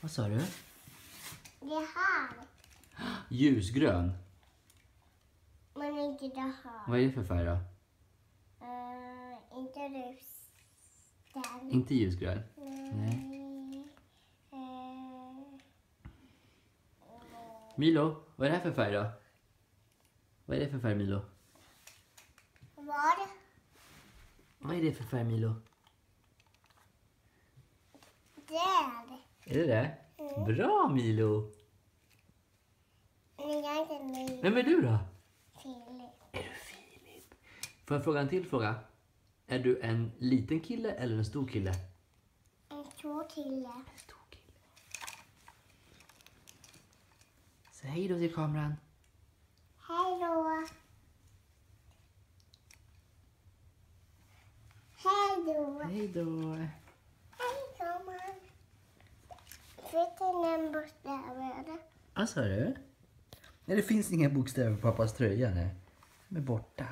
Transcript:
Vad sa du? Det här. Ljusgrön. Men inte det här. Vad är det för färg då? Inte rösten. Inte ljusgrön? Nej. Milo, vad är det här för färg då? Vad är det för färg, Milo? Vad? Vad är det för färg, Milo? Det är det. Är det det? Bra, Milo! Men jag är inte nöjd. Vem är du då? Filip. Är du Filip? Får jag fråga en till fråga? Är du en liten kille eller en stor kille? En stor kille. En stor kille. Säg hej då till kameran. Hej då. Hej då. Hej då. Hej gumman. Vet du en bokstäver? Vad sa du? Nej, det finns inga bokstäver på pappas tröja. Nej. De är borta.